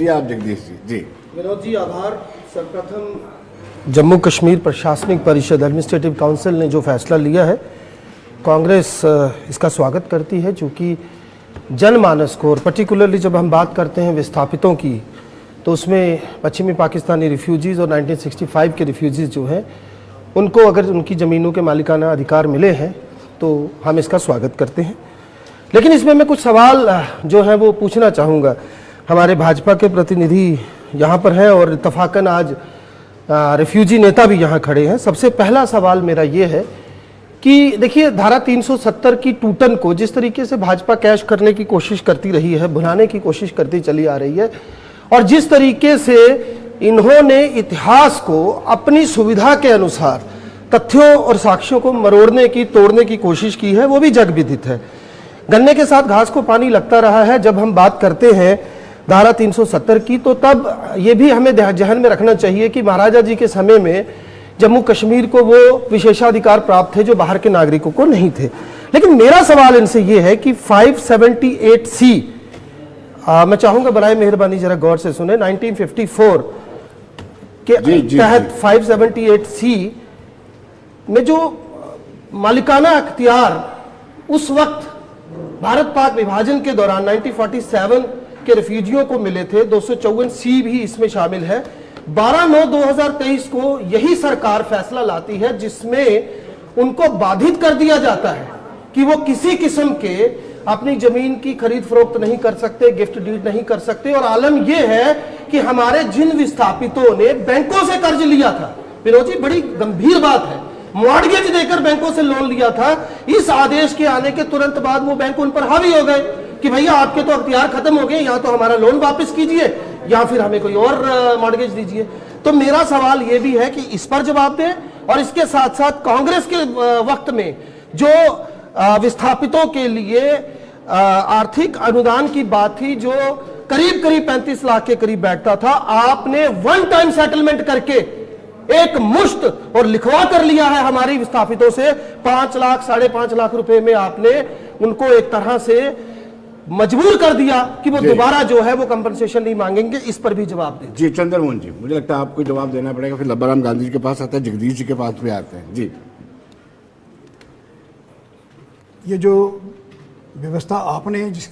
जी आप जगदीश जी। जी विनोद जी, आभार। सर्वप्रथम जम्मू कश्मीर प्रशासनिक परिषद एडमिनिस्ट्रेटिव काउंसिल ने जो फैसला लिया है, कांग्रेस इसका स्वागत करती है, क्योंकि जनमानस को, और पर्टिकुलरली जब हम बात करते हैं विस्थापितों की, तो उसमें पश्चिमी पाकिस्तानी रिफ्यूजीज़ और 1965 के रिफ्यूजीज़ जो हैं, उनको अगर उनकी ज़मीनों के मालिकाना अधिकार मिले हैं तो हम इसका स्वागत करते हैं। लेकिन इसमें मैं कुछ सवाल जो है वो पूछना चाहूँगा। हमारे भाजपा के प्रतिनिधि यहाँ पर हैं और इत्तफाकन आज रिफ्यूजी नेता भी यहाँ खड़े हैं। सबसे पहला सवाल मेरा ये है कि देखिए, धारा 370 की टूटन को जिस तरीके से भाजपा कैश करने की कोशिश करती रही है, भुनाने की कोशिश करती चली आ रही है, और जिस तरीके से इन्होंने इतिहास को अपनी सुविधा के अनुसार तथ्यों और साक्ष्यों को मरोड़ने की, तोड़ने की कोशिश की है, वो भी जग विदित है। गन्ने के साथ घास को पानी लगता रहा है। जब हम बात करते हैं धारा 370 की, तो तब ये भी हमें जहन में रखना चाहिए कि महाराजा जी के समय में जम्मू कश्मीर को वो विशेषाधिकार प्राप्त थे जो बाहर के नागरिकों को नहीं थे। लेकिन मेरा सवाल इनसे ये है कि 578C, मैं चाहूंगा बराए मेहरबानी जरा गौर से सुने, 1954 के तहत 578C में जो मालिकाना अख्तियार उस वक्त भारत पाक विभाजन के दौरान 1947 के रिफ्यूजियों को मिले थे, 254C भी इसमें शामिल है। 12/9/2023 को यही सरकार फैसला लाती है जिसमें उनको बाधित कर दिया जाता है कि वो किसी किस्म के अपनी जमीन की खरीद फरोख्त नहीं कर सकते, गिफ्ट डीड नहीं कर सकते। और आलम यह है कि हमारे जिन विस्थापितों ने बैंकों से कर्ज लिया था, विनोद जी बड़ी गंभीर बात है, मॉर्गेज देकर बैंकों से लोन लिया था, इस आदेश के आने के तुरंत बाद वो बैंक उन पर हावी हो गए कि भैया आपके तो अख्तियार खत्म हो गए, या तो हमारा लोन वापस कीजिए या फिर हमें कोई और मॉर्गेज दीजिए। तो मेरा सवाल ये भी है कि इस पर जवाब दें, और इसके साथ साथ कांग्रेस के वक्त में जो विस्थापितों के लिए आर्थिक अनुदान की बात थी, जो करीब 35 लाख के करीब बैठता था, आपने वन टाइम सेटलमेंट करके एक मुश्त और लिखवा कर लिया है हमारी विस्थापितों से 5 लाख 5.5 लाख रुपए में आपने उनको एक तरह से मजबूर कर दिया कि वो दोबारा जो है वो कंपनसेशन नहीं मांगेंगे। इस पर भी जवाब दें। जी चंद्रमोहन जी, मुझे लगता है आपको जवाब देना पड़ेगा, फिर लब्बाराम गांधी जी के पास आते हैं, जगदीश जी के पास भी आते हैं। जी, ये जो व्यवस्था आपने जिस